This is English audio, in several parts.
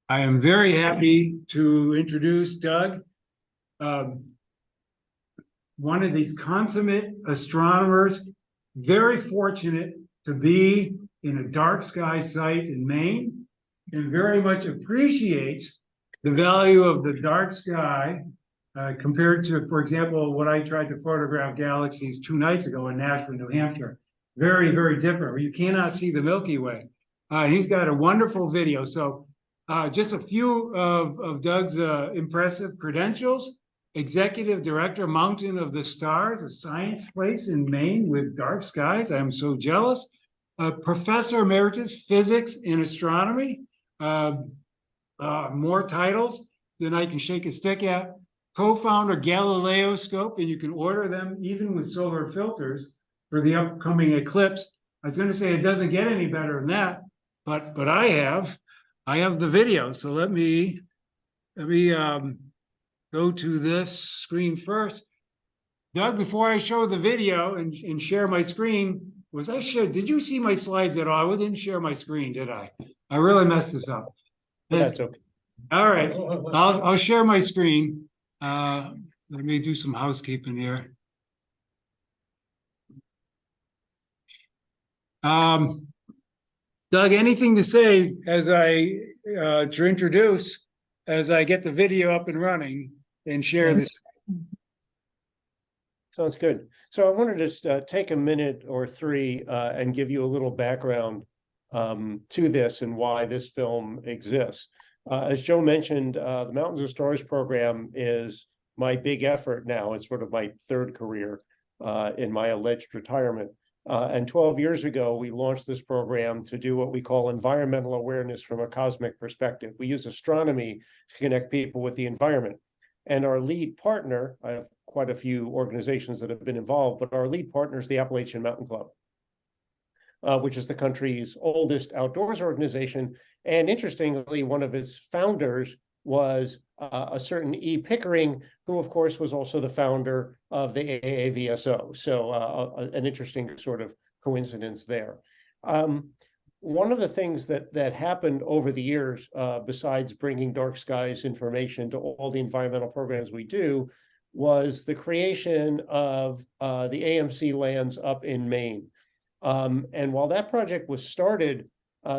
I am very happy to introduce Doug, um, one of these consummate astronomers, very fortunate to be in a dark sky site in Maine, and very much appreciates the value of the dark sky compared to, for example, what I tried to photograph galaxies 2 nights ago in Nashville, New Hampshire. Very, very different. You cannot see the Milky Way. He's got a wonderful video. So just a few of Doug's impressive credentials. Executive Director, Mountain of the Stars, a science place in Maine with dark skies. I'm so jealous. Professor Emeritus, Physics and Astronomy. More titles than I can shake a stick at. Co-founder Galileoscope, and you can order them even with solar filters for the upcoming eclipse. I was going to say it doesn't get any better than that, but I have the video. So let me go to this screen first. Doug, before I show the video and share my screen, did you see my slides at all? I didn't share my screen, did I? I really messed this up. That's okay. All right, I'll share my screen. Let me do some housekeeping here. Doug, anything to say as to introduce as I get the video up and running and share this? Sounds good. So I wanted to just take a minute or three and give you a little background to this and why this film exists. As Joe mentioned, the Mountains of Stars program is my big effort now. It's sort of my third career in my alleged retirement. And 12 years ago, we launched this program to do what we call environmental awareness from a cosmic perspective. We use astronomy to connect people with the environment. And our lead partner, I have quite a few organizations that have been involved, but our lead partner is the Appalachian Mountain Club, which is the country's oldest outdoors organization. And interestingly, one of its founders was a certain E. Pickering, who, of course, was also the founder of the AAVSO. So an interesting sort of coincidence there. One of the things that happened over the years, besides bringing dark skies information to all the environmental programs we do, was the creation of the AMC lands up in Maine. And while that project was started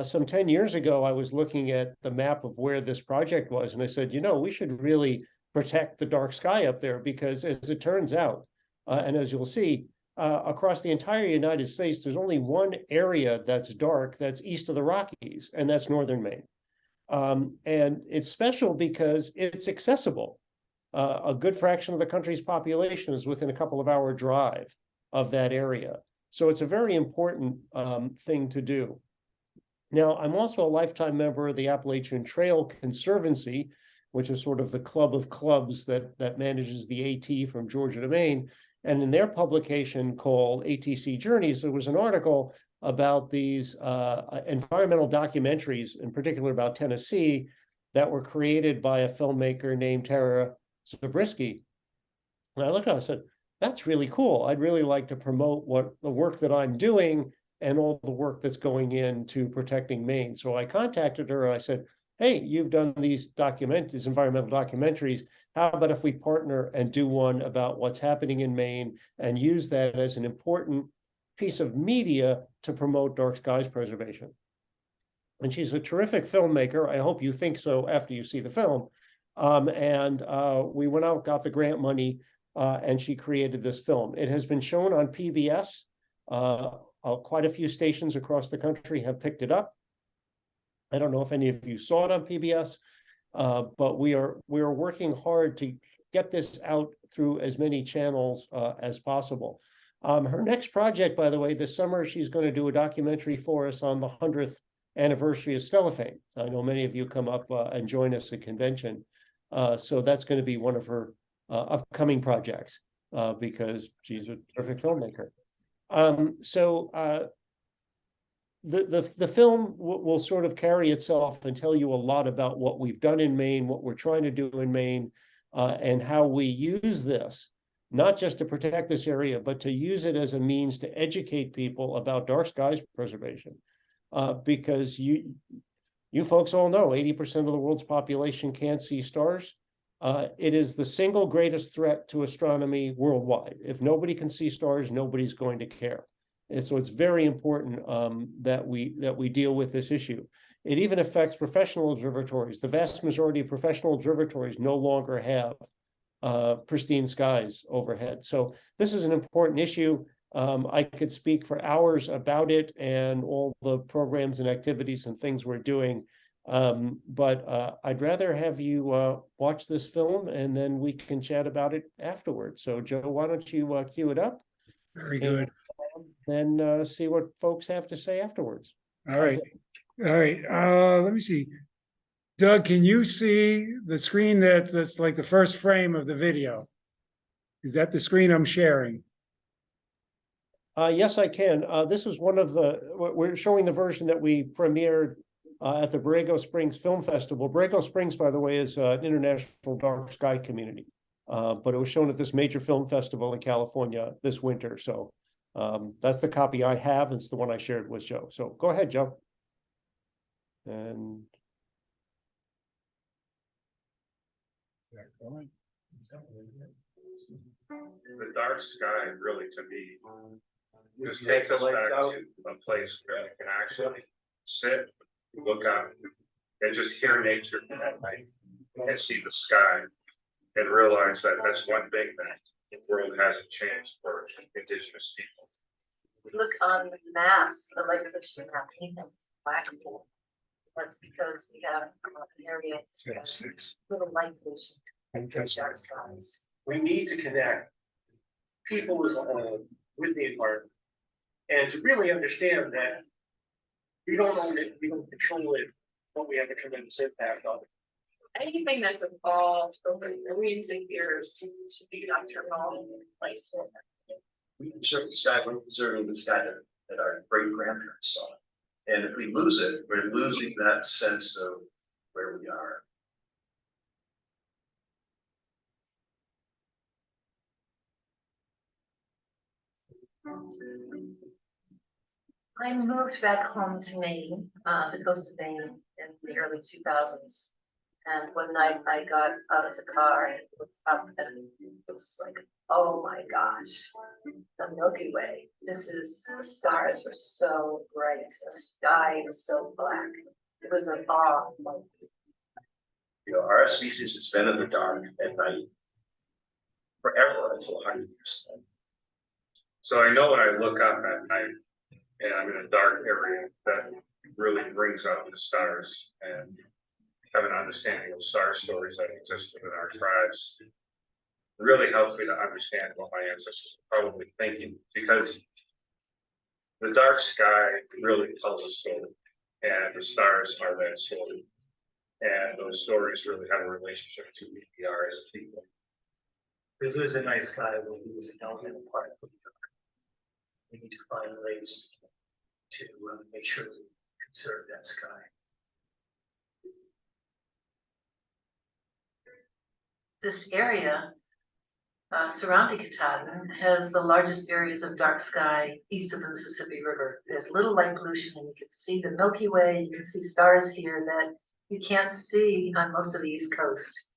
some 10 years ago, I was looking at the map of where this project was, and I said, we should really protect the dark sky up there, because as it turns out, and as you'll see, across the entire United States, there's only one area that's dark that's east of the Rockies, and that's northern Maine. And it's special because it's accessible. A good fraction of the country's population is within a couple of hour drive of that area. So it's a very important thing to do. Now, I'm also a lifetime member of the Appalachian Trail Conservancy, which is sort of the club of clubs that manages the AT from Georgia to Maine. And in their publication called ATC Journeys, there was an article about these environmental documentaries, in particular about Tennessee, that were created by a filmmaker named Tara Zabriskie. And I looked at it and I said, that's really cool. I'd really like to promote the work that I'm doing and all the work that's going into protecting Maine. So I contacted her and I said, hey, you've done these environmental documentaries. How about if we partner and do one about what's happening in Maine and use that as an important piece of media to promote dark skies preservation? And she's a terrific filmmaker. I hope you think so after you see the film. We went out, got the grant money, and she created this film. It has been shown on PBS. Quite a few stations across the country have picked it up. I don't know if any of you saw it on PBS, but we are working hard to get this out through as many channels as possible. Her next project, by the way, this summer, she's going to do a documentary for us on the 100th anniversary of Stellafane. I know many of you come up and join us at convention. So that's going to be one of her upcoming projects because she's a terrific filmmaker. The film will sort of carry itself and tell you a lot about what we've done in Maine, what we're trying to do in Maine, and how we use this, not just to protect this area, but to use it as a means to educate people about dark skies preservation. Because you folks all know 80% of the world's population can't see stars. It is the single greatest threat to astronomy worldwide. If nobody can see stars, nobody's going to care. And so it's very important that we deal with this issue. It even affects professional observatories. The vast majority of professional observatories no longer have pristine skies overhead. So this is an important issue. I could speak for hours about it and all the programs and activities and things we're doing. But I'd rather have you watch this film and then we can chat about it afterwards. So Joe, why don't you cue it up? Very good. And then see what folks have to say afterwards. All right. All right. Let me see. Doug, can you see the screen that's like the first frame of the video? Is that the screen I'm sharing? Yes, I can. This is one of we're showing the version that we premiered at the Borrego Springs Film Festival. Borrego Springs, by the way, is an international dark sky community, but it was shown at this major film festival in California this winter. So that's the copy I have. It's the one I shared with Joe. So go ahead, Joe. And the dark sky really, to me, just takes us back to a place where you can actually sit, look out, and just hear nature at night and see the sky and realize that that's one big thing. The world hasn't changed for indigenous people. Look on the mass, the light pollution happening, it's black and blue. That's because we have an area little light pollution and dark skies. We need to connect people with the environment and to really understand that we don't own it, we don't control it, but we have a tremendous impact on it. Anything that's evolved over millions of years to be nocturnal and place. We conserve the sky, we're preserving the sky that our great grandparents saw. And if we lose it, we're losing that sense of where we are. I moved back home to Maine, the coast of Maine in the early 2000s. And one night I got out of the car and looked up and it was like, oh my gosh, the Milky Way. The stars were so bright. The sky was so black. It was an awe moment. You know, our species has been in the dark at night forever, until 100 years ago. So I know when I look up at night and I'm in a dark area, that really brings out the stars and have an understanding of star stories that exist within our tribes. It really helps me to understand what my ancestors were probably thinking, because the dark sky really tells a story, and the stars are that story. And those stories really have a relationship to who we are as a people. We lose a night sky when we lose an element of part of the dark. We need to find ways to make sure we conserve that sky. This area surrounding Katahdin has the largest areas of dark sky east of the Mississippi River. There's little light pollution and you can see the Milky Way, you can see stars here that you can't see on most of the East Coast.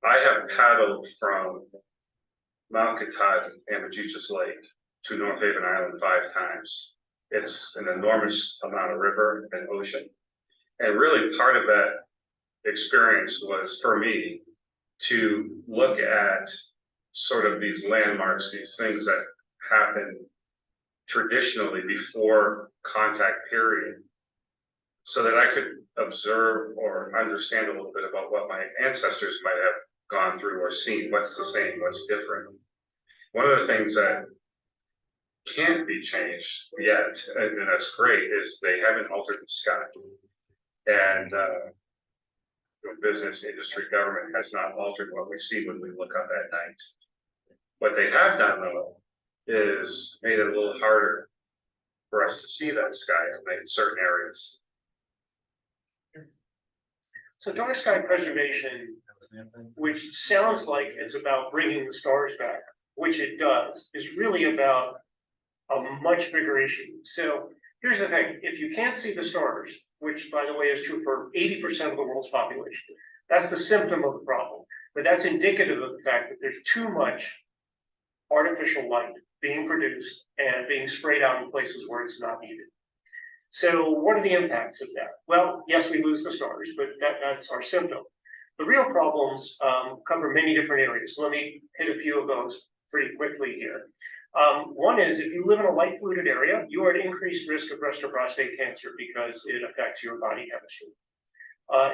I have paddled from Mount Katahdin and Mageechus Lake to North Haven Island 5 times. It's an enormous amount of river and ocean. And really part of that experience was for me to look at sort of these landmarks, these things that happen traditionally before contact period, so that I could observe or understand a little bit about what my ancestors might have gone through or seen, what's the same, what's different. One of the things that can't be changed yet, and that's great, is they haven't altered the sky. And business, industry, government has not altered what we see when we look up at night. What they have done, though, is made it a little harder for us to see that sky at night in certain areas. So dark sky preservation, which sounds like it's about bringing the stars back, which it does, is really about a much bigger issue. So here's the thing, if you can't see the stars, which by the way is true for 80% of the world's population, that's the symptom of the problem. But that's indicative of the fact that there's too much artificial light being produced and being sprayed out in places where it's not needed. So what are the impacts of that? Well, yes, we lose the stars, but that's our symptom. The real problems cover many different areas. So let me hit a few of those pretty quickly here. One is if you live in a light polluted area, you are at increased risk of breast or prostate cancer because it affects your body chemistry.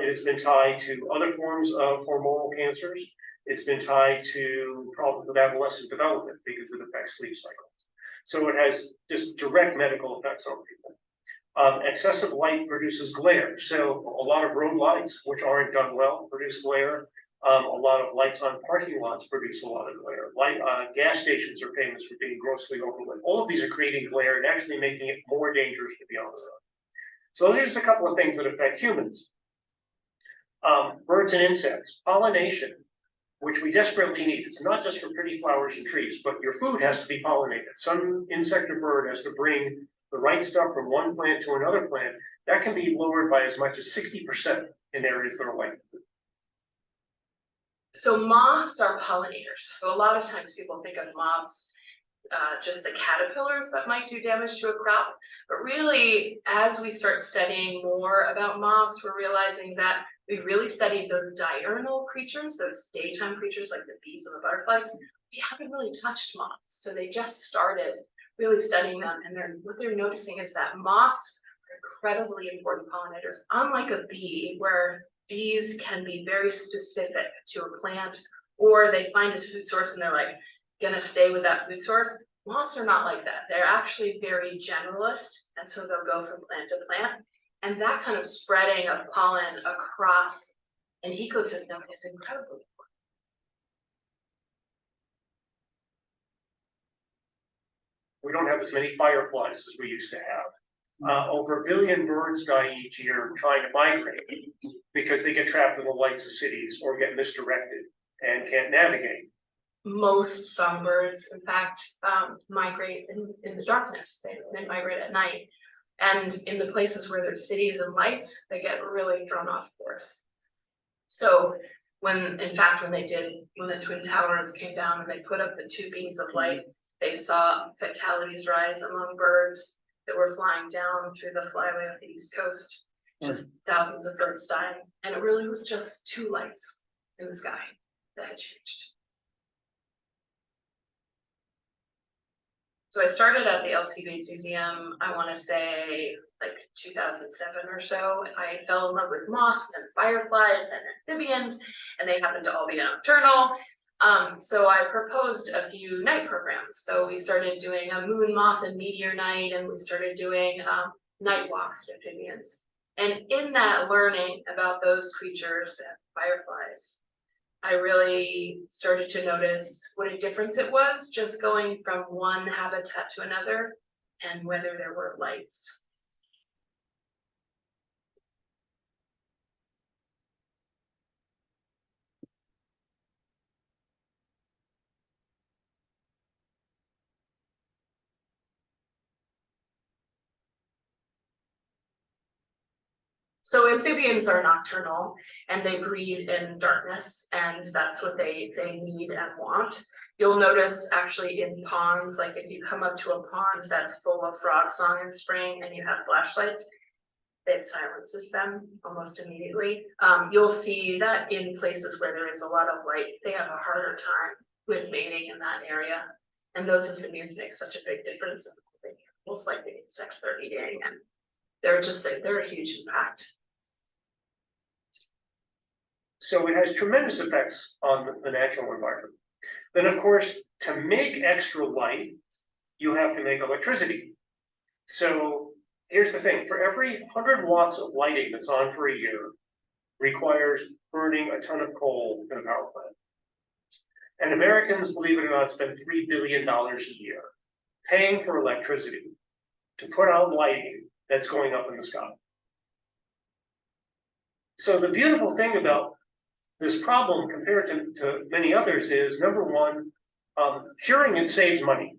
It has been tied to other forms of hormonal cancers. It's been tied to problems with adolescent development because it affects sleep cycles. So it has just direct medical effects on people. Excessive light produces glare. So a lot of road lights, which aren't done well, produce glare. A lot of lights on parking lots produce a lot of glare. Gas stations are famous for being grossly overlit. All of these are creating glare and actually making it more dangerous to be on the road. So there's a couple of things that affect humans. Birds and insects, pollination, which we desperately need. It's not just for pretty flowers and trees, but your food has to be pollinated. Some insect or bird has to bring the right stuff from one plant to another plant. That can be lowered by as much as 60% in areas that are light. So moths are pollinators. So a lot of times people think of moths, just the caterpillars that might do damage to a crop. But really, as we start studying more about moths, we're realizing that we really studied those diurnal creatures, those daytime creatures like the bees and the butterflies. We haven't really touched moths. So they just started really studying them. And what they're noticing is that moths are incredibly important pollinators. Unlike a bee, where bees can be very specific to a plant, or they find a food source and they're like, gonna stay with that food source. Moths are not like that. They're actually very generalist, and so they'll go from plant to plant. And that kind of spreading of pollen across an ecosystem is incredibly important. We don't have as many fireflies as we used to have. Over 1 billion birds die each year trying to migrate because they get trapped in the lights of cities or get misdirected and can't navigate. Most songbirds, in fact, migrate in the darkness. They migrate at night. And in the places where there's cities and lights, they get really thrown off course. So when the Twin Towers came down and they put up the 2 beams of light, they saw fatalities rise among birds that were flying down through the flyway of the East Coast. Just thousands of birds dying. And it really was just 2 lights in the sky that had changed. So I started at the L.C. Bates Museum, I want to say like 2007 or so. I fell in love with moths and fireflies and amphibians, and they happened to all be nocturnal. So I proposed a few night programs. So we started doing a moon, moth, and meteor night, and we started doing night walks to amphibians. And in that learning about those creatures and fireflies, I really started to notice what a difference it was just going from one habitat to another and whether there were lights. So amphibians are nocturnal and they breed in darkness, and that's what they need and want. You'll notice actually in ponds, like if you come up to a pond that's full of frog song in spring and you have flashlights, it silences them almost immediately. You'll see that in places where there is a lot of light, they have a harder time with mating in that area. And those amphibians make such a big difference. Most like the insects they're eating, and they're a huge impact. So it has tremendous effects on the natural environment. Then of course, to make extra light, you have to make electricity. So here's the thing, for every 100 watts of lighting that's on for a year requires burning a ton of coal in a power plant. And Americans, believe it or not, spend $3 billion a year paying for electricity to put out lighting that's going up in the sky. So the beautiful thing about this problem compared to many others is, number one, curing it saves money.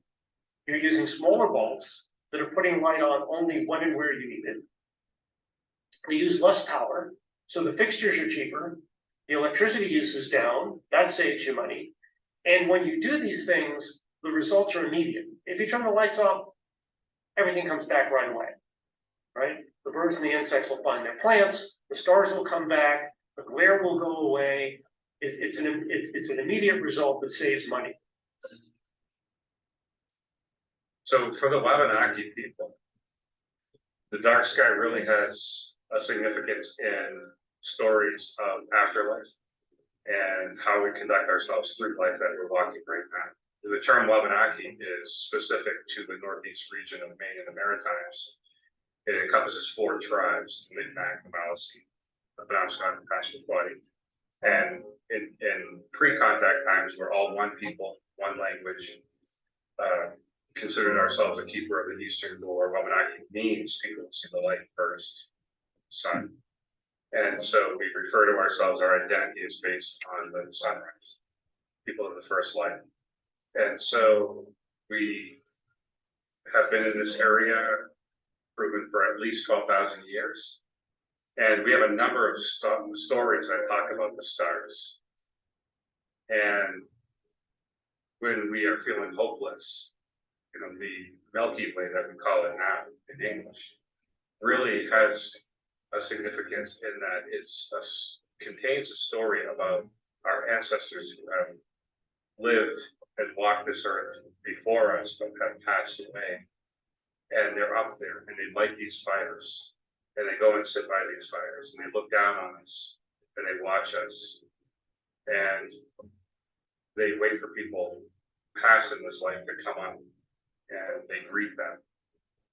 You're using smaller bulbs, that are putting light on only when and where you need it. They use less power, so the fixtures are cheaper. The electricity use is down, that saves you money. And when you do these things, the results are immediate. If you turn the lights off, everything comes back right away, right? The birds and the insects will find their plants, the stars will come back, the glare will go away. It's an immediate result that saves money. So for the Wabanaki people, the dark sky really has a significance in stories of afterlife and how we conduct ourselves through life that we're walking right now. The term Wabanaki is specific to the northeast region of Maine and the Maritimes. It encompasses 4 tribes: the Micmac, the Maliseet, the Penobscot, and Passamaquoddy. And in pre-contact times, we're all one people, one language. Considered ourselves a keeper of the eastern door. Wabanaki means people who see the light first, sun. And so we refer to ourselves, our identity is based on the sunrise, people of the first light. And so we have been in this area, proven for at least 12,000 years. And we have a number of stories that talk about the stars. And when we are feeling hopeless, you know, the Milky Way that we call it now in English really has a significance in that contains a story about our ancestors who have lived and walked this earth before us but have passed away. And they're up there and they light these fires and they go and sit by these fires and they look down on us and they watch us and they wait for people passing this life to come on and they greet them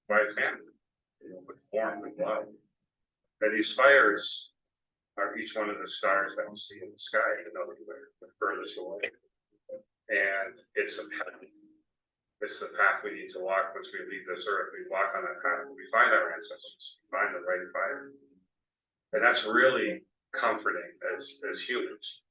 by family, you know, with warmth and love. And these fires are each one of the stars that we see in the sky, even though they're the furthest away. And it's a path. It's the path we need to walk once we leave this earth. We walk on that path. We find our ancestors, we find the right fire. And that's really comforting as humans.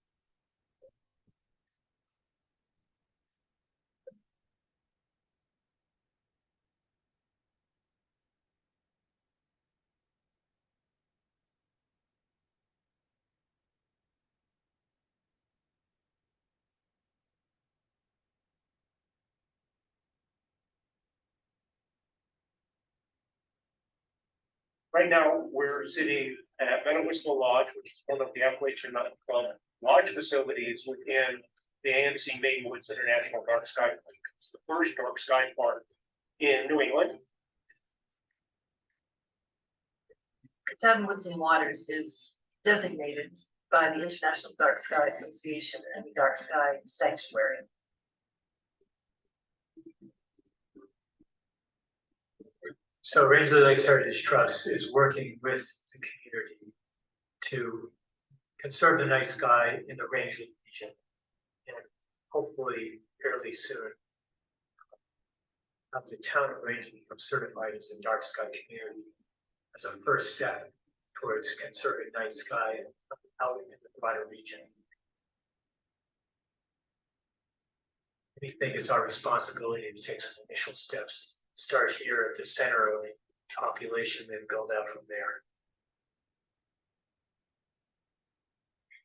Right now, we're sitting at Meadow Whistle Lodge, which is one of the Appalachian Mountain Club lodge facilities within the AMC Maine Woods International Dark Sky Park. It's the first dark sky park in New England. Katahdin Woods and Waters is designated by the International Dark Sky Association and the Dark Sky Sanctuary. So Rangeley Lakes Heritage Trust is working with the community to conserve the night sky in the Rangeley region, and hopefully fairly soon have the town of Rangeley become certified as a dark sky community as a first step towards conserving night sky out in the wider region. We think it's our responsibility to take some initial steps. Start here at the center of population, then build out from there.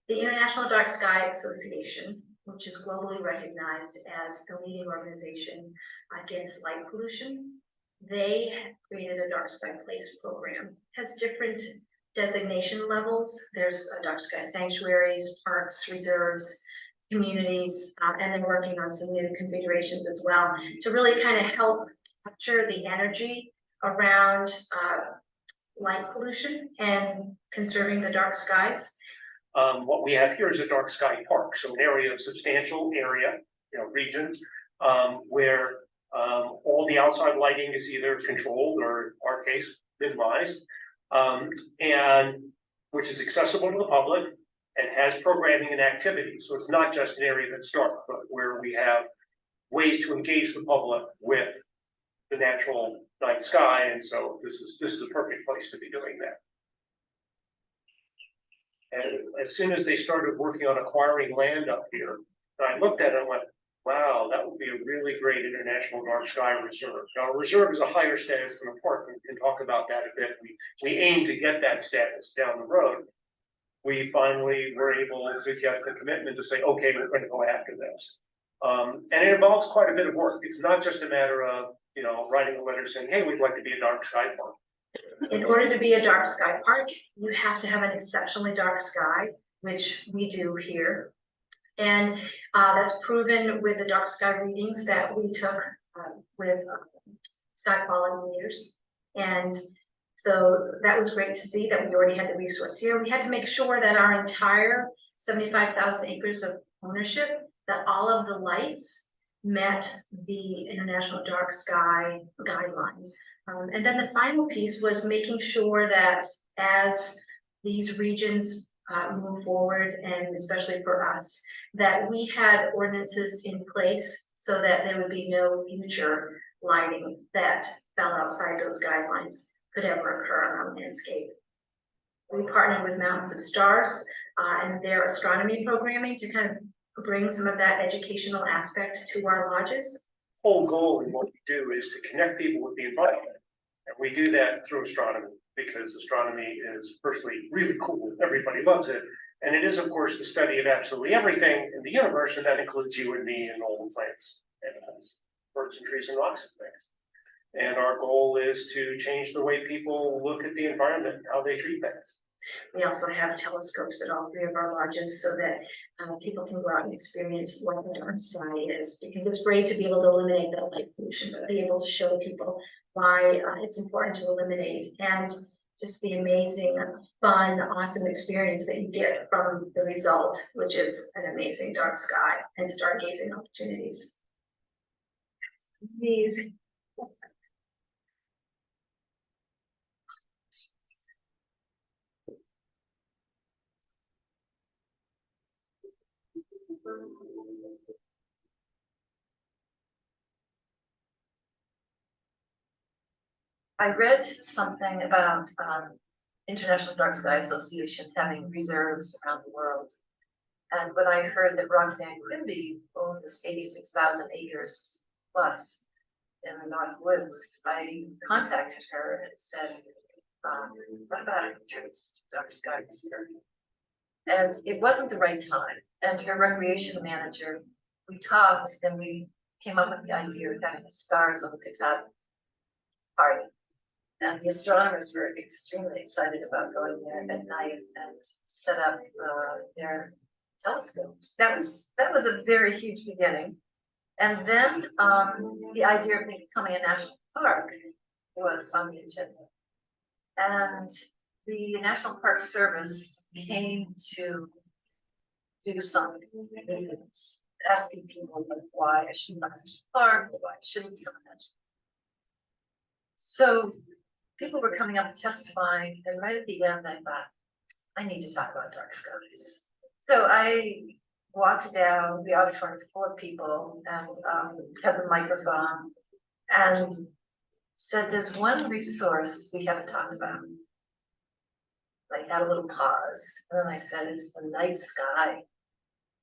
The International Dark Sky Association, which is globally recognized as the leading organization against light pollution, they have created a dark sky place program. It has different designation levels. There's a dark sky sanctuaries, parks, reserves, communities, and they're working on some new configurations as well to really kind of help capture the energy around light pollution and conserving the dark skies. What we have here is a dark sky park, so an area of substantial area, region, where all the outside lighting is either controlled or, in our case, minimized, and which is accessible to the public and has programming and activities. So it's not just an area that's dark, but where we have ways to engage the public with the natural night sky, and so this is a perfect place to be doing that. And as soon as they started working on acquiring land up here, I looked at it and went, wow, that would be a really great international dark sky reserve. Now, a reserve is a higher status than a park. We can talk about that a bit. We aim to get that status down the road. We finally were able to get the commitment to say, okay, we're going to go after this. And it involves quite a bit of work. It's not just a matter of, you know, writing a letter saying, hey, we'd like to be a dark sky park. In order to be a dark sky park, you have to have an exceptionally dark sky, which we do here. And that's proven with the dark sky readings that we took with sky quality meters. And so that was great to see that we already had the resource here. We had to make sure that our entire 75,000 acres of ownership, that all of the lights met the International Dark Sky guidelines. And then the final piece was making sure that as these regions move forward, and especially for us, that we had ordinances in place so that there would be no future lighting that fell outside those guidelines could ever occur on our landscape. We partnered with Mountains of Stars and their astronomy programming to kind of bring some of that educational aspect to our lodges. Whole goal in what we do is to connect people with the environment. And we do that through astronomy, because astronomy is firstly really cool. Everybody loves it. And it is, of course, the study of absolutely everything in the universe, and that includes you and me and all the plants and birds and trees and rocks and things. And our goal is to change the way people look at the environment and how they treat things. We also have telescopes at all three of our lodges so that people can go out and experience what the dark sky is, because it's great to be able to eliminate that light pollution, but be able to show people why it's important to eliminate, and just the amazing, fun, awesome experience that you get from the result, which is an amazing dark sky and stargazing opportunities. Amazing. I read something about International Dark Sky Association having reserves around the world. And when I heard that Roxanne Quimby owned this 86,000 acres plus in the North Woods, I contacted her and said, what about it returns to Dark Sky Reserve? And it wasn't the right time. And her recreation manager, we talked and we came up with the idea of having a stars on the Katahdin party. And the astronomers were extremely excited about going there at night and set up their telescopes. That was a very huge beginning. And then the idea of becoming a national park was on the agenda. And the National Park Service came to do some meetings, asking people like why I should become a national park, why I shouldn't become a national park. So people were coming up and testifying, and right at the end, I thought, I need to talk about dark skies. So I walked down the auditorium full of people and had the microphone and said, there's one resource we haven't talked about. I had a little pause, and then I said, it's the night sky.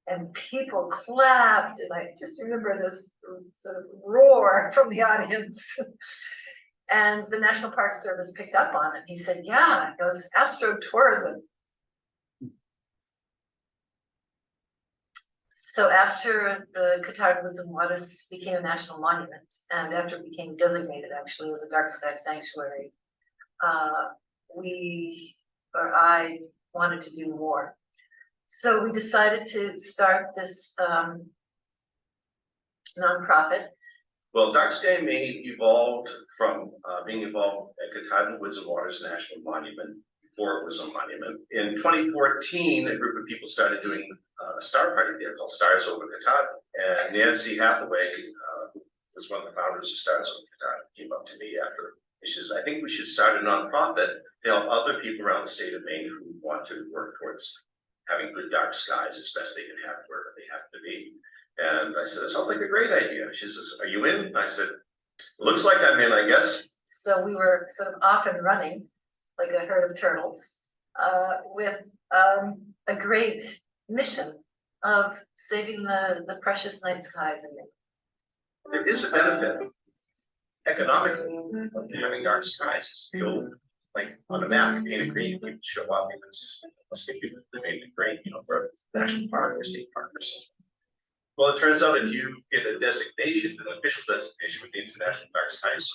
And people clapped, and I just remember this sort of roar from the audience. And the National Park Service picked up on it. He said, yeah, it goes astrotourism. So after the Katahdin Woods and Waters became a national monument, and after it became designated actually as a dark sky sanctuary, I wanted to do more. So we decided to start this nonprofit. Well, Dark Sky Maine evolved from being involved at Katahdin Woods and Waters National Monument before it was a monument. In 2014, a group of people started doing a star party there called Stars Over Katahdin. And Nancy Hathaway, who was one of the founders of Stars Over Katahdin, came up to me after. She says, I think we should start a nonprofit to help other people around the state of Maine who want to work towards having good dark skies as best they can have wherever they have to be. And I said, that sounds like a great idea. She says, are you in? And I said, looks like I'm in, I guess. So we were sort of off and running like a herd of turtles with a great mission of saving the precious night skies in it. There is a benefit economically of having dark skies. It's the old, like on a map, you paint it green, people show up because let's get people to paint it green, you know, for national park or state park or something. Well, it turns out if you get a designation, an official designation with the International Dark Skies,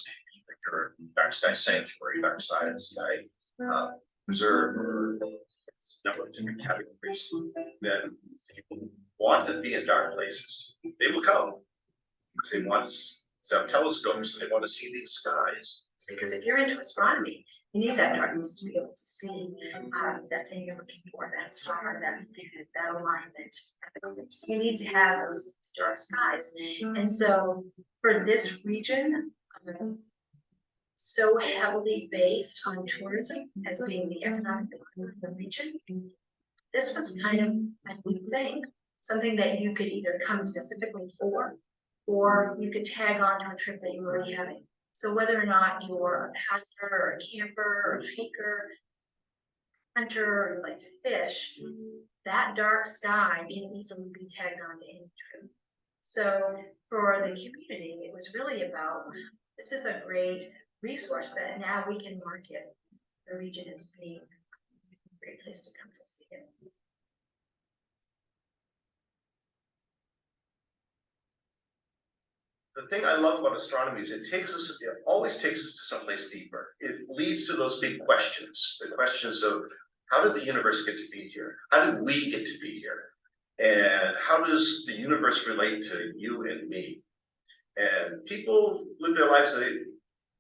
like your dark sky sanctuary, dark sky reserve, or a number of different categories, then people want to be in dark places. They will come because they want to have telescopes and they want to see these skies. Because if you're into astronomy, you need that darkness to be able to see that thing you're looking for, that star, that planet, that alignment, that eclipse. You need to have those dark skies. And so for this region, so heavily based on tourism as being the economic development of the region, this was kind of a new thing, something that you could either come specifically for, or you could tag on to a trip that you were already having. So whether or not you're a paddler or a camper or a hiker, hunter, or you like to fish, that dark sky can easily be tagged on to any trip. So for the community, it was really about, this is a great resource that now we can market the region as being a great place to come to see it. The thing I love about astronomy is it always takes us to someplace deeper. It leads to those big questions, the questions of how did the universe get to be here? How did we get to be here? And how does the universe relate to you and me? And people live their lives,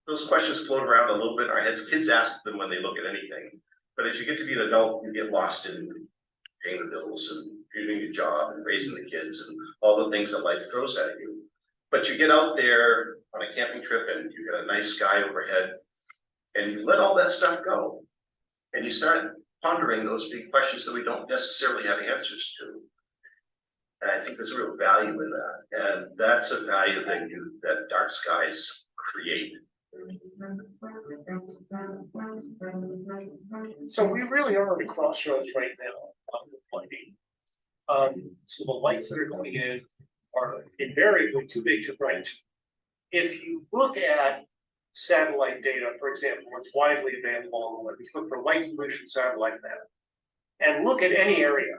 those questions float around a little bit in our heads. Kids ask them when they look at anything. But as you get to be an adult, you get lost in paying the bills and doing your job and raising the kids and all the things that life throws at you. But you get out there on a camping trip and you get a nice sky overhead and you let all that stuff go. And you start pondering those big questions that we don't necessarily have answers to. And I think there's a real value in that. And that's a value that dark skies create. So we really are at a crossroads right now on the lighting. So the lights that are going in are invariably too big to bright. If you look at satellite data, for example, what's widely available on the web, look for light pollution satellite map, and look at any area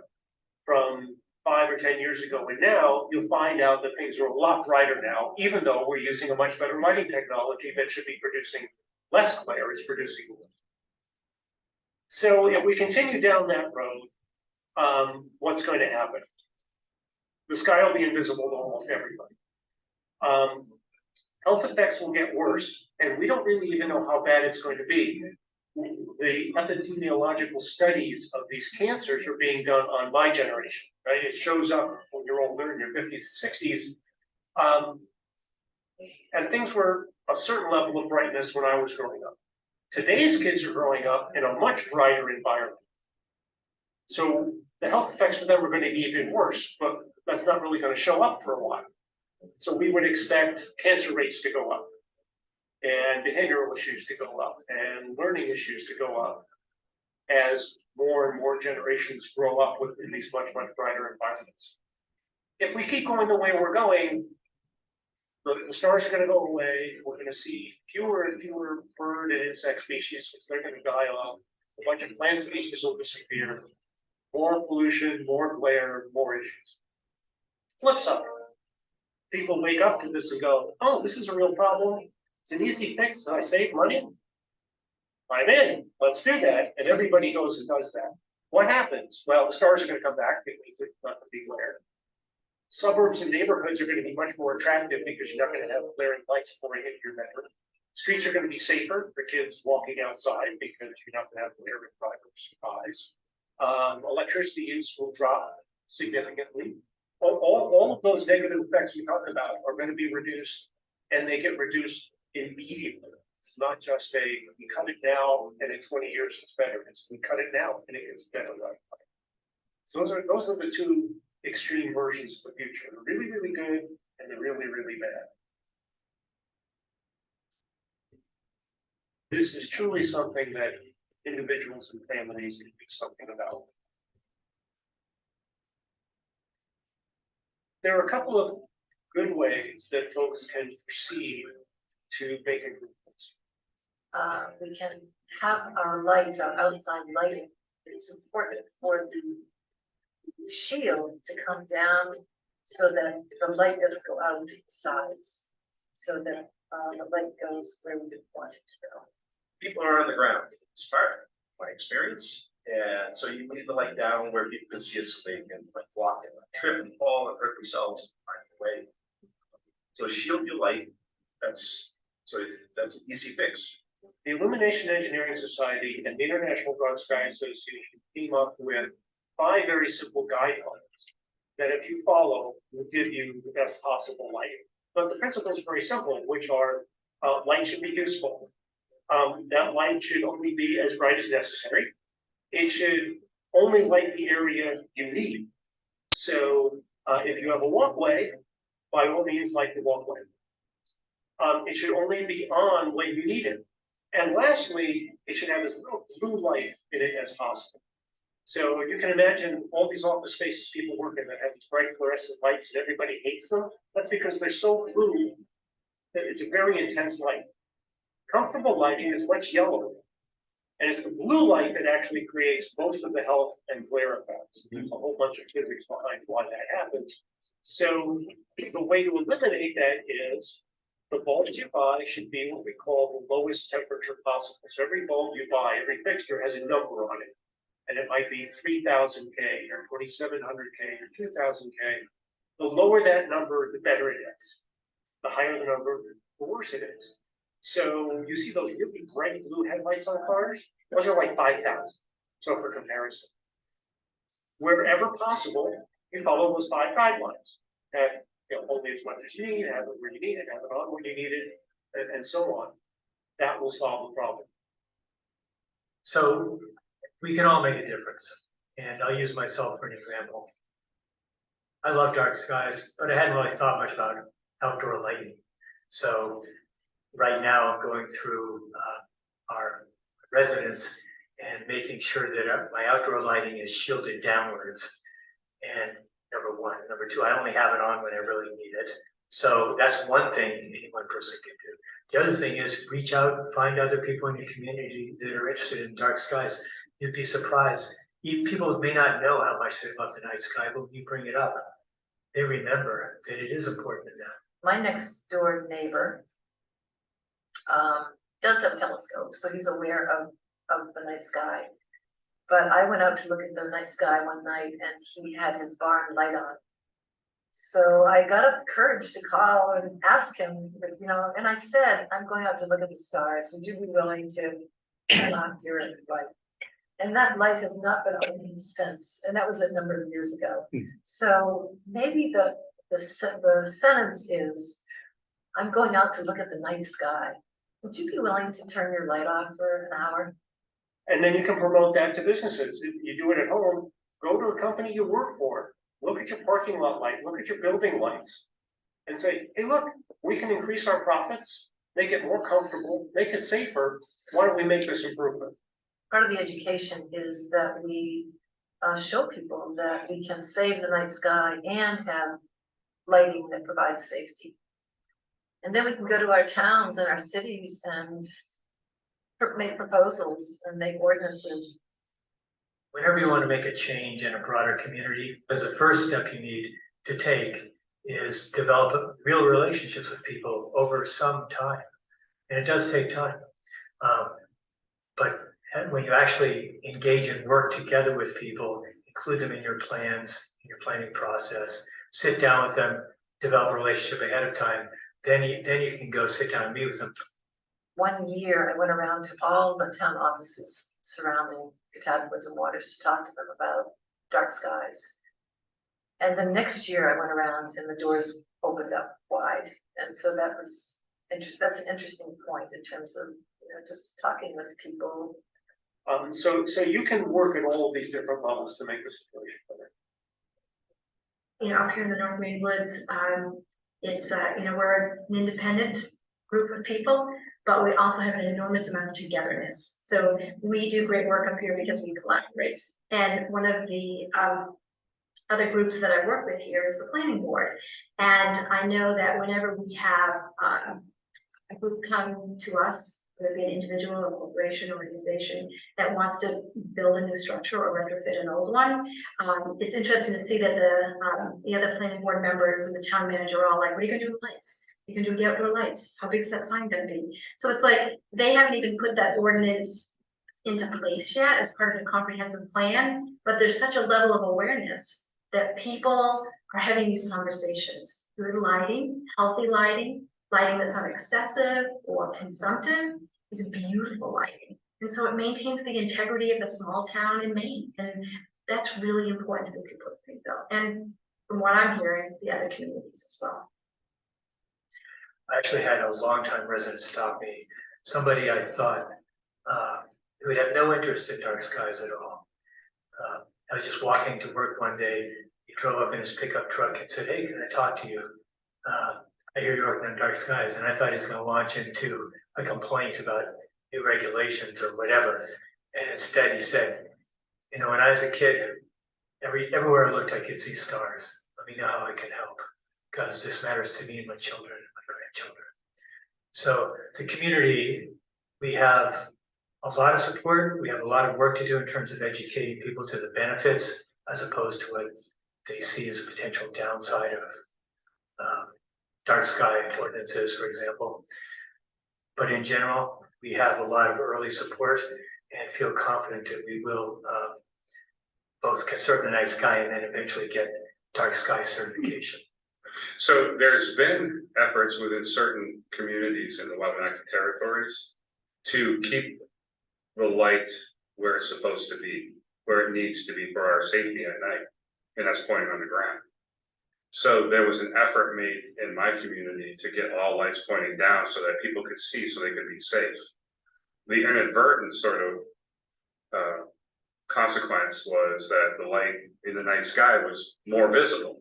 from 5 or 10 years ago and now, you'll find out that things are a lot brighter now, even though we're using a much better lighting technology that should be producing less glare, it's producing more. So if we continue down that road, what's going to happen? The sky will be invisible to almost everybody. Health effects will get worse, and we don't really even know how bad it's going to be. The epidemiological studies of these cancers are being done on my generation, right? It shows up when you're older, in your 50s and 60s. And things were a certain level of brightness when I was growing up. Today's kids are growing up in a much brighter environment. So the health effects for them are going to be even worse, but that's not really going to show up for a while. So we would expect cancer rates to go up, and behavioral issues to go up, and learning issues to go up as more and more generations grow up within these much, much brighter environments. If we keep going the way we're going, the stars are going to go away. We're going to see fewer and fewer bird and insect species, because they're going to die off. A bunch of plant species will disappear. More pollution, more glare, more issues. Flip side. People wake up to this and go, oh, this is a real problem. It's an easy fix. I save money. I'm in. Let's do that. And everybody goes and does that. What happens? Well, the stars are going to come back because there's not going to be glare. Suburbs and neighborhoods are going to be much more attractive because you're not going to have glaring lights pouring into your bedroom. Streets are going to be safer for kids walking outside because you're not going to have glaring drivers' eyes. Electricity use will drop significantly. All of those negative effects we talked about are going to be reduced, and they get reduced immediately. It's not just we cut it now and in 20 years it's better. It's we cut it now and it gets better right away. So those are the two extreme versions of the future. The really, really good and the really, really bad. This is truly something that individuals and families can do something about. there are a couple of good ways that folks can proceed to make improvements. We can have our lights, our outside lighting. It's important for the shield to come down so that the light doesn't go out to the sides. So that the light goes where we want it to go. People are on the ground, it's part of my experience. And so you leave the light down where people can see it so they can like walk and trip and fall and hurt themselves right away. So shield your light, that's an easy fix. The Illumination Engineering Society and the International Dark Skies Association came up with 5 very simple guidelines that if you follow will give you the best possible lighting. But the principles are very simple, which are light should be useful. That light should only be as bright as necessary. It should only light the area you need. So if you have a walkway, by all means light the walkway. It should only be on when you need it. And lastly, it should have as little blue light in it as possible. So you can imagine all these office spaces people work in that have these bright fluorescent lights and everybody hates them. That's because they're so blue that it's a very intense light. Comfortable lighting is much yellower. And it's the blue light that actually creates most of the health and glare effects. There's a whole bunch of physics behind why that happens. So the way to eliminate that is the bulbs you buy should be what we call the lowest temperature possible. So every bulb you buy, every fixture has a number on it. And it might be 3000 K or 2700 K or 2000 K. The lower that number, the better it is. The higher the number, the worse it is. So you see those really bright blue headlights on cars? Those are like 5,000. So for comparison, wherever possible, you follow those 5 guidelines. Have only as much as you need, have it where you need it, have it on when you need it, and so on. That will solve the problem. So we can all make a difference. And I'll use myself for an example. I love dark skies, but I hadn't really thought much about outdoor lighting. So right now I'm going through our residence and making sure that my outdoor lighting is shielded downwards. And number one. Number two, I only have it on when I really need it. So that's one thing any one person can do. The other thing is reach out and find other people in your community that are interested in dark skies. You'd be surprised. People may not know how much they love the night sky, but when you bring it up, they remember that it is important to them. My next door neighbor does have a telescope, so he's aware of the night sky. But I went out to look at the night sky one night and he had his barn light on. So I got up the courage to call and ask him, and I said, I'm going out to look at the stars. Would you be willing to turn on your light? And that light has not been on since. And that was a number of years ago. So maybe the sentence is, I'm going out to look at the night sky. Would you be willing to turn your light off for an hour? And then you can promote that to businesses. If you do it at home, go to a company you work for, look at your parking lot light, look at your building lights, and say, hey, look, we can increase our profits, make it more comfortable, make it safer. Why don't we make this improvement? Part of the education is that we show people that we can save the night sky and have lighting that provides safety. And then we can go to our towns and our cities and make proposals and make ordinances. Whenever you want to make a change in a broader community, as the first step you need to take is develop real relationships with people over some time. And it does take time. But when you actually engage and work together with people, include them in your plans, in your planning process, sit down with them, develop a relationship ahead of time, then you can go sit down and meet with them. One year, I went around to all the town offices surrounding Katahdin Woods and Waters to talk to them about dark skies. And the next year I went around and the doors opened up wide. And so that was that's an interesting point in terms of just talking with people. So you can work at all of these different levels to make the situation better. Up here in the North Maine Woods, it's we're an independent group of people, but we also have an enormous amount of togetherness. So we do great work up here because we collaborate. And one of the other groups that I work with here is the planning board. And I know that whenever we have a group come to us, whether it be an individual or corporation or organization that wants to build a new structure or retrofit an old one, it's interesting to see that the other planning board members and the town manager are all like, what are you gonna do with lights? You can do the outdoor lights. How big is that sign gonna be? So it's like, they haven't even put that ordinance into place yet as part of the comprehensive plan, but there's such a level of awareness that people are having these conversations. Good lighting, healthy lighting, lighting that's not excessive or consumptive is beautiful lighting. And so it maintains the integrity of a small town in Maine. And that's really important to the people of Greenville. And from what I'm hearing, the other communities as well. I actually had a longtime resident stop me, somebody I thought who would have no interest in dark skies at all. I was just walking to work one day. He drove up in his pickup truck and said, "Hey, can I talk to you? I hear you're working on dark skies." And I thought he was going to launch into a complaint about new regulations or whatever. And instead he said, "You know, when I was a kid, everywhere I looked, I could see stars. Let me know how I can help, because this matters to me and my children and my grandchildren." So the community, we have a lot of support. We have a lot of work to do in terms of educating people to the benefits as opposed to what they see as a potential downside of dark sky ordinances, for example. But in general, we have a lot of early support and feel confident that we will both conserve the night sky and then eventually get dark sky certification. So there's been efforts within certain communities in the Wabanaki territories to keep the light where it's supposed to be, where it needs to be for our safety at night, and that's pointing on the ground. So there was an effort made in my community to get all lights pointing down so that people could see, so they could be safe. The inadvertent sort of consequence was that the light in the night sky was more visible.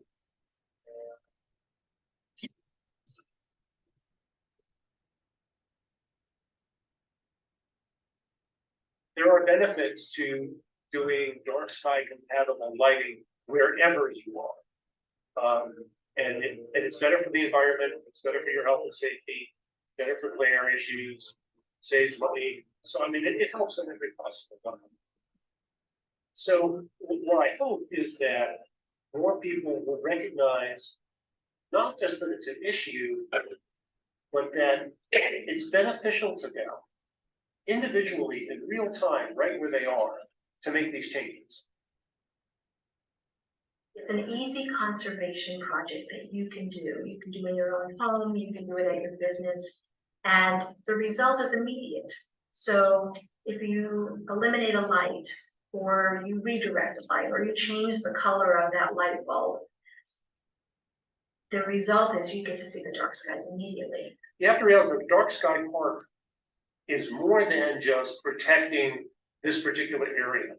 There are benefits to doing dark sky compatible lighting wherever you are. And it's better for the environment, it's better for your health and safety, better for glare issues, saves money. So I mean, it helps in every possible way. So what I hope is that more people will recognize not just that it's an issue, but that it's beneficial to them individually in real time, right where they are, to make these changes. It's an easy conservation project that you can do. You can do in your own home, you can do it at your business, and the result is immediate. So if you eliminate a light, or you redirect a light, or you change the color of that light bulb, the result is you get to see the dark skies immediately. You have to realize that Dark Sky Park is more than just protecting this particular area.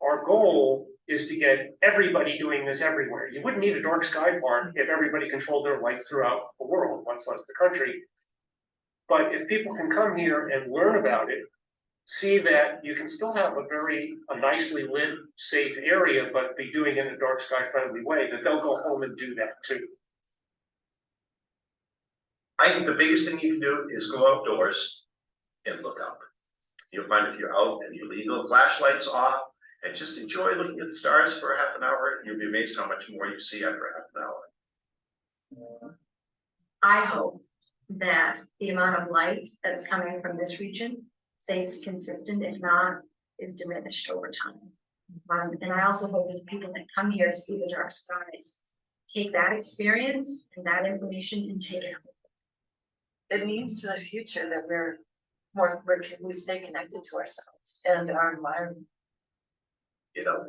Our goal is to get everybody doing this everywhere. You wouldn't need a dark sky park if everybody controlled their lights throughout the world, much less the country. But if people can come here and learn about it, see that you can still have a nicely lit, safe area, but be doing it in a dark sky friendly way, that they'll go home and do that too. I think the biggest thing you can do is go outdoors and look up. You'll find if you're out and you leave the flashlights off and just enjoy looking at the stars for half an hour, you'll be amazed how much more you see after half an hour. I hope that the amount of light that's coming from this region stays consistent, if not, is diminished over time. And I also hope that people that come here to see the dark skies take that experience and that information and take it home. It means for the future that we stay connected to ourselves and our environment. You know,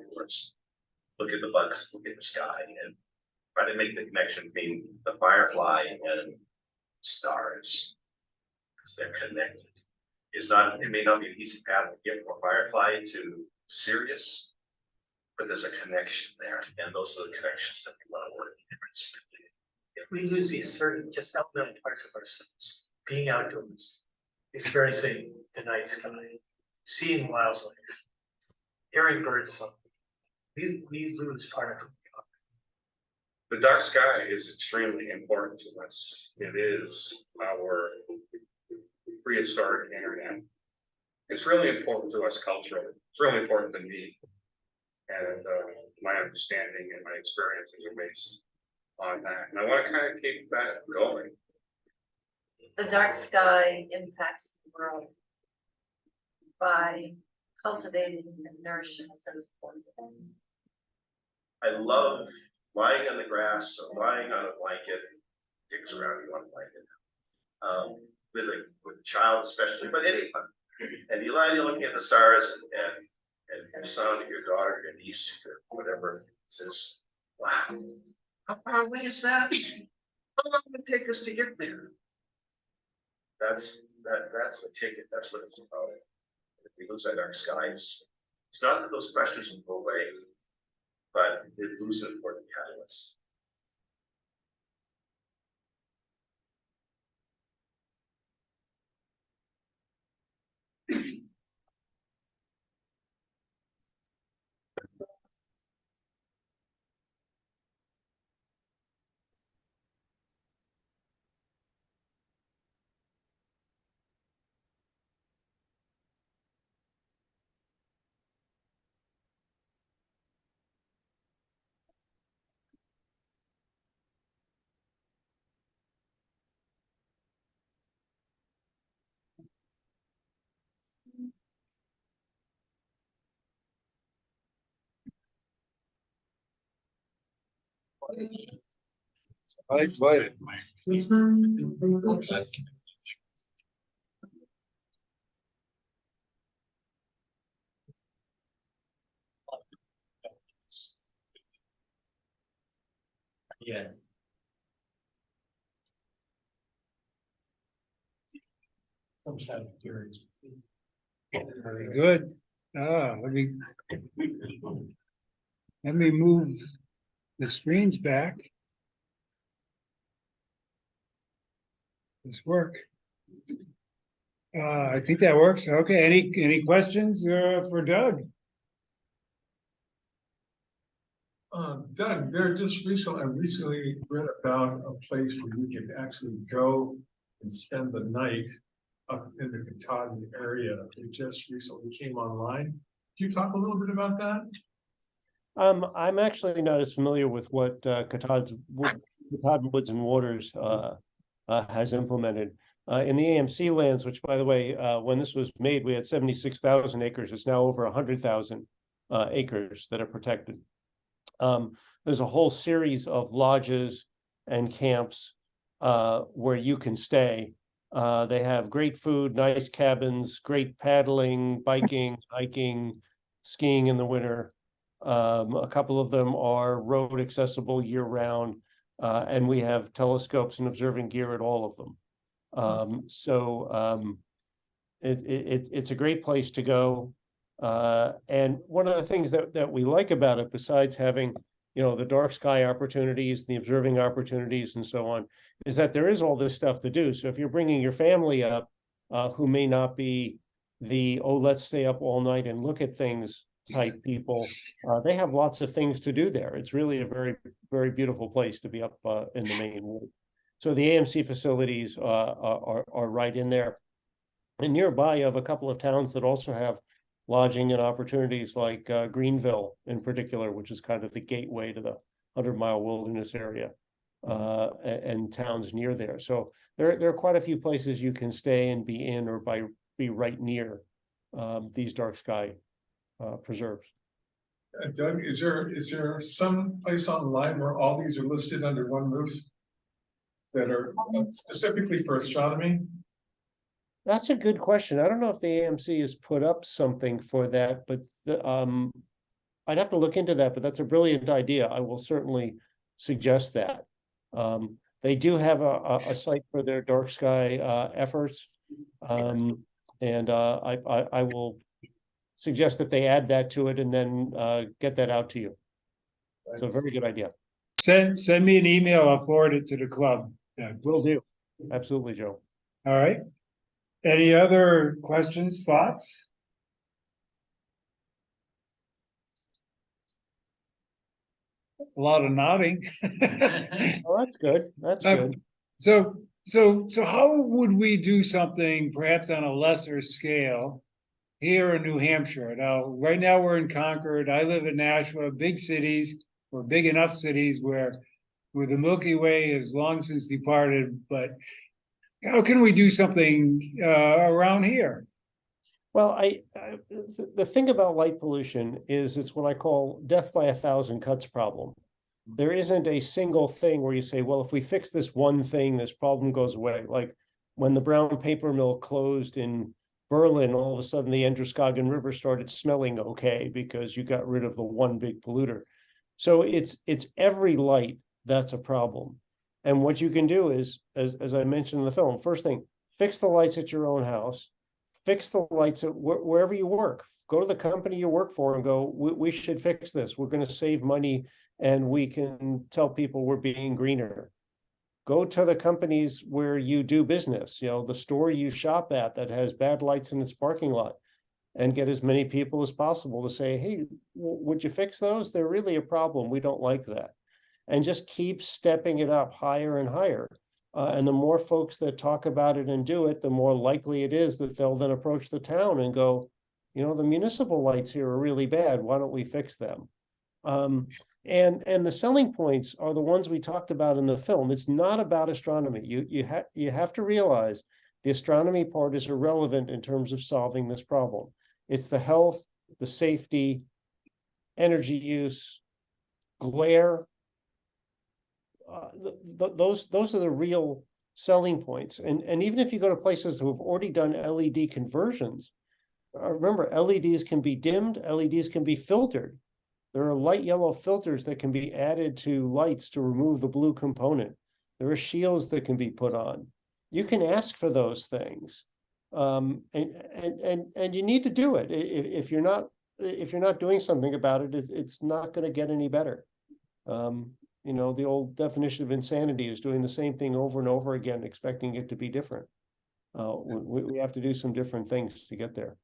look at the bugs, look at the sky, and try to make the connection between the firefly and stars, because they're connected. It may not be an easy path to get from firefly to Sirius, but there's a connection there, and those are the connections that we want to work difference. If we lose these certain just elemental parts of ourselves, being outdoors, experiencing the night sky, seeing wildlife, hearing birds song, we lose part of who we are. The dark sky is extremely important to us. It is our prehistoric internet. It's really important to us culturally. It's really important to me. And my understanding and my experiences are based on that. And I want to kind of keep that going. The dark sky impacts the world by cultivating and nourishing a sense of wonder. I love lying on the grass or lying on a blanket, digs around you on a blanket, with a child especially, but anyone. And you lie, you're looking at the stars and your son or your daughter, your niece, or whatever says, wow, how far away is that? How long would it take us to get there? That's the ticket. That's what it's about. If we lose our dark skies, it's not that those questions will go away, but it loses an important catalyst. Yeah. Very good. Let me move the screens back. This work. I think that works. Okay, any questions for Doug? Doug, I recently read about a place where you can actually go and spend the night up in the Katahdin area. It just recently came online. Can you talk a little bit about that? I'm actually not as familiar with what Katahdin Woods and Waters has implemented. In the AMC lands, which by the way, when this was made, we had 76,000 acres. It's now over 100,000 acres that are protected. There's a whole series of lodges and camps where you can stay. They have great food, nice cabins, great paddling, biking, hiking, skiing in the winter. A couple of them are road accessible year round, and we have telescopes and observing gear at all of them. It's a great place to go. And one of the things that we like about it, besides having, the dark sky opportunities, the observing opportunities, and so on, is that there is all this stuff to do. So if you're bringing your family up, who may not be let's stay up all night and look at things type people, they have lots of things to do there. It's really a very, very beautiful place to be up in the Maine Woods. So the AMC facilities are right in there. And nearby, you have a couple of towns that also have lodging and opportunities, like Greenville in particular, which is kind of the gateway to the 100-mile wilderness area, and towns near there. So there are quite a few places you can stay and be in or be right near these dark sky preserves. Doug, is there some place online where all these are listed under one roof that are specifically for astronomy? That's a good question. I don't know if the AMC has put up something for that, but I'd have to look into that, but that's a brilliant idea. I will certainly suggest that. They do have a site for their dark sky efforts. And I will suggest that they add that to it and then get that out to you. So very good idea. Send me an email. I'll forward it to the club. Yeah. Will do. Absolutely, Joe. All right. Any other questions, thoughts? A lot of nodding. Oh, that's good. That's Um, good. So how would we do something perhaps on a lesser scale here in New Hampshire? Now, right now we're in Concord. I live in Nashua, big cities, or big enough cities where the Milky Way has long since departed, but how can we do something around here? Well, the thing about light pollution is it's what I call death by 1,000 cuts problem. There isn't a single thing where you say, well, if we fix this one thing, this problem goes away. Like when the brown paper mill closed in Berlin, all of a sudden the Androscoggin River started smelling okay because you got rid of the one big polluter. So it's every light that's a problem. And what you can do is, as I mentioned in the film, first thing, fix the lights at your own house, fix the lights at wherever you work. Go to the company you work for and go, we should fix this. We're going to save money and we can tell people we're being greener. Go to the companies where you do business, the store you shop at that has bad lights in its parking lot, and get as many people as possible to say, hey, would you fix those? They're really a problem. We don't like that. And just keep stepping it up higher and higher. And the more folks that talk about it and do it, the more likely it is that they'll then approach the town and go, the municipal lights here are really bad. Why don't we fix them? And the selling points are the ones we talked about in the film. It's not about astronomy. You have to realize the astronomy part is irrelevant in terms of solving this problem. It's the health, the safety, energy use, glare. Those are the real selling points. And even if you go to places who have already done LED conversions, remember, LEDs can be dimmed, LEDs can be filtered. There are light yellow filters that can be added to lights to remove the blue component. There are shields that can be put on. You can ask for those things, and you need to do it. If you're not doing something about it, it's not going to get any better. The old definition of insanity is doing the same thing over and over again, expecting it to be different. We have to do some different things to get there.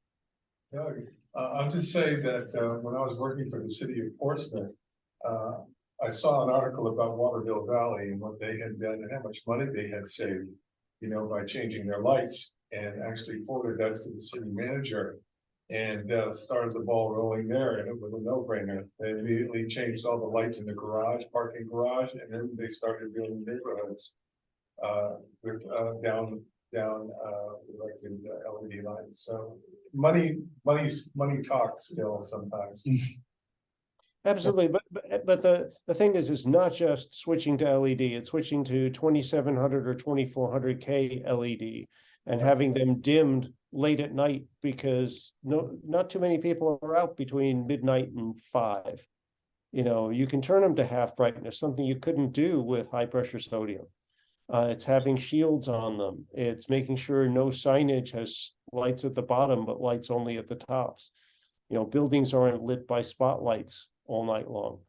Doug, I'll just say that when I was working for the city of Portsmouth, I saw an article about Waterville Valley and what they had done and how much money they had saved, by changing their lights, and actually forwarded that to the city manager and started the ball rolling there. And it was a no-brainer. They immediately changed all the lights in the garage, parking garage, and then they started building neighborhoods down elected LED lines. So money talks still sometimes. Absolutely, but the thing is, it's not just switching to LED. It's switching to 2700 or 2400K LED and having them dimmed late at night because not too many people are out between midnight and 5. You can turn them to half brightness, something you couldn't do with high pressure sodium. It's having shields on them. It's making sure no signage has lights at the bottom, but lights only at the tops. Buildings aren't lit by spotlights all night long.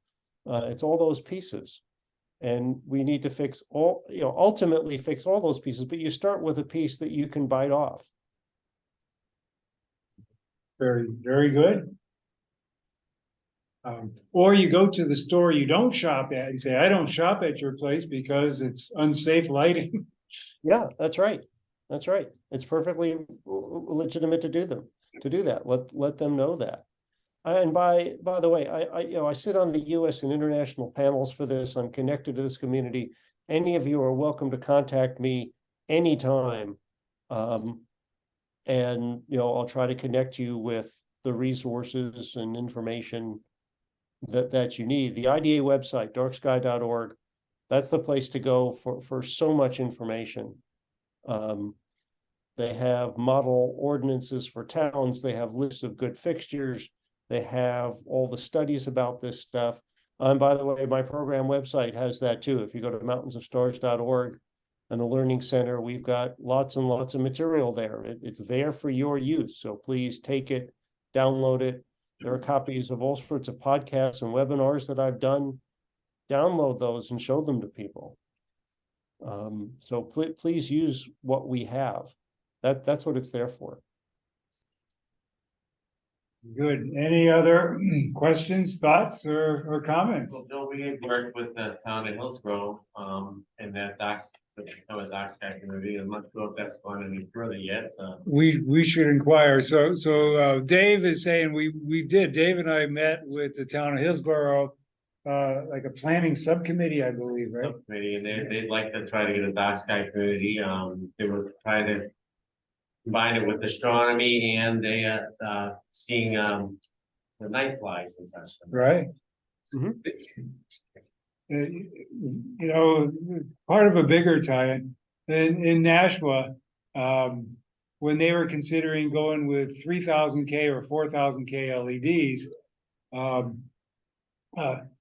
It's all those pieces. And we need to ultimately fix all those pieces, but you start with a piece that you can bite off. Very, very good. Or you go to the store you don't shop at and say, I don't shop at your place because it's unsafe lighting. Yeah, that's right. That's right. It's perfectly legitimate to do that. Let them know that. And by the way, I sit on the U.S. and international panels for this. I'm connected to this community. Any of you are welcome to contact me anytime. And I'll try to connect you with the resources and information that you need. The IDA website, darksky.org, that's the place to go for so much information. They have model ordinances for towns. They have lists of good fixtures. They have all the studies about this stuff. And by the way, my program website has that too. If you go to mountainsofstars.org and the Learning Center, we've got lots and lots of material there. It's there for your use. So please take it, download it. There are copies of all sorts of podcasts and webinars that I've done. Download those and show them to people. So please use what we have. That's what it's there for. Good. Any other questions, thoughts, or comments? Well, Bill, we had worked with the town of Hillsgrove, and that dark sky community. I'm not sure if that's gone any further yet. We should inquire. Dave is saying Dave and I met with the town of Hillsborough, like a planning subcommittee, I believe, right? Subcommittee, and they'd like to try to get a dark sky community. They were trying to combine it with astronomy and they seeing the night flies and such. Right. Mhm. You know, part of a bigger tie-in in Nashua, when they were considering going with 3000K or 4000K LEDs,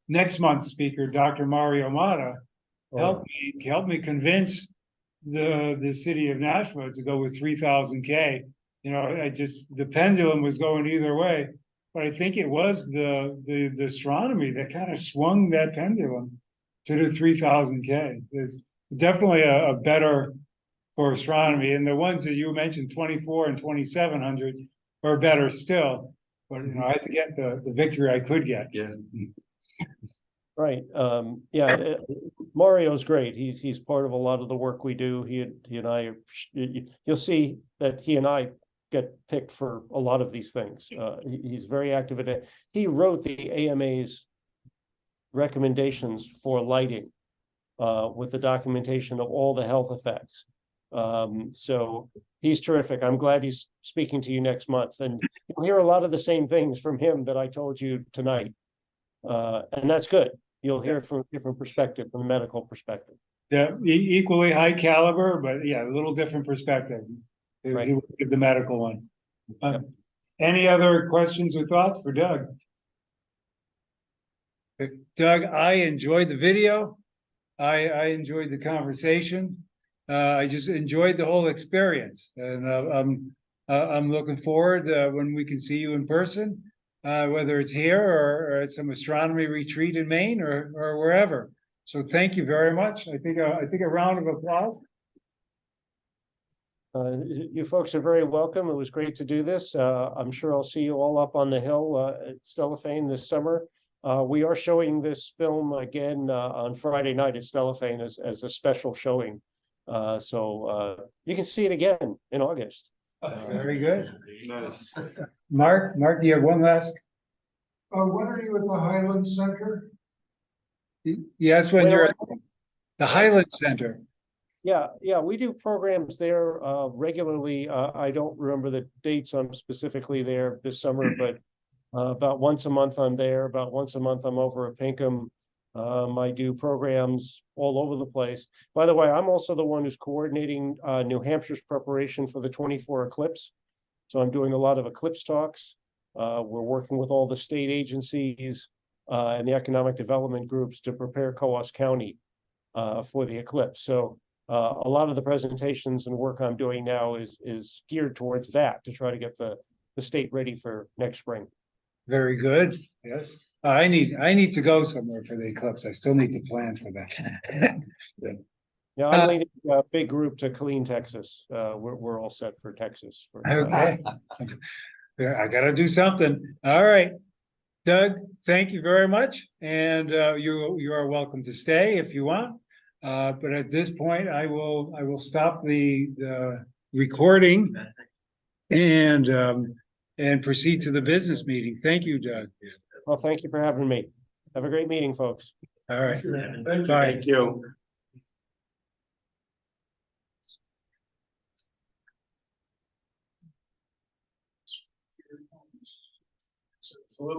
next month's speaker, Dr. Mario Mata, helped me convince the city of Nashua to go with 3000K. You know, the pendulum was going either way, but I think it was the astronomy that kind of swung that pendulum to the 3000K. There's definitely a better for astronomy, and the ones that you mentioned, 24 and 2700, are better still. But you know, I had to get the victory I could get. Yeah. Right, yeah, Mario's great. He's part of a lot of the work we do. He and I, you'll see that he and I get picked for a lot of these things. He's very active in it. He wrote the AMA's recommendations for lighting, with the documentation of all the health effects. So he's terrific. I'm glad he's speaking to you next month, and you'll hear a lot of the same things from him that I told you tonight. And that's good. You'll hear it from a different perspective, from a medical perspective. Yeah, equally high caliber, but yeah, a little different perspective. Right. He did the medical one. Any other questions or thoughts for Doug? Doug, I enjoyed the video. I enjoyed the conversation. I just enjoyed the whole experience, and I'm looking forward when we can see you in person. Whether it's here or at some astronomy retreat in Maine or wherever. So thank you very much. I think a round of applause. You folks are very welcome. It was great to do this. I'm sure I'll see you all up on the hill at Stellafane this summer. We are showing this film again on Friday night at Stellafane as a special showing. So you can see it again in August. Very good. Nice. Mark, do you have one last? When are you at the Highland Center? Yes, when you're at the Highland Center. Yeah, we do programs there regularly. I don't remember the dates I'm specifically there this summer, but about once a month I'm there. About once a month I'm over at Pinkham. I do programs all over the place. By the way, I'm also the one who's coordinating New Hampshire's preparation for the 24 eclipse. So I'm doing a lot of eclipse talks. We're working with all the state agencies and the economic development groups to prepare Coos County for the eclipse. So a lot of the presentations and work I'm doing now is geared towards that, to try to get the state ready for next spring. Very good. Yes. I need to go somewhere for the eclipse. I still need to plan for that. Yeah, I'm leading a big group to clean Texas. We're all set for Texas. Okay. Yeah, I gotta do something. All right. Doug, thank you very much. And you are welcome to stay if you want. But at this point, I will stop the recording and proceed to the business meeting. Thank you, Doug. Well, thank you for having me. Have a great meeting, folks. All right. Thank you. Bye. Thank you.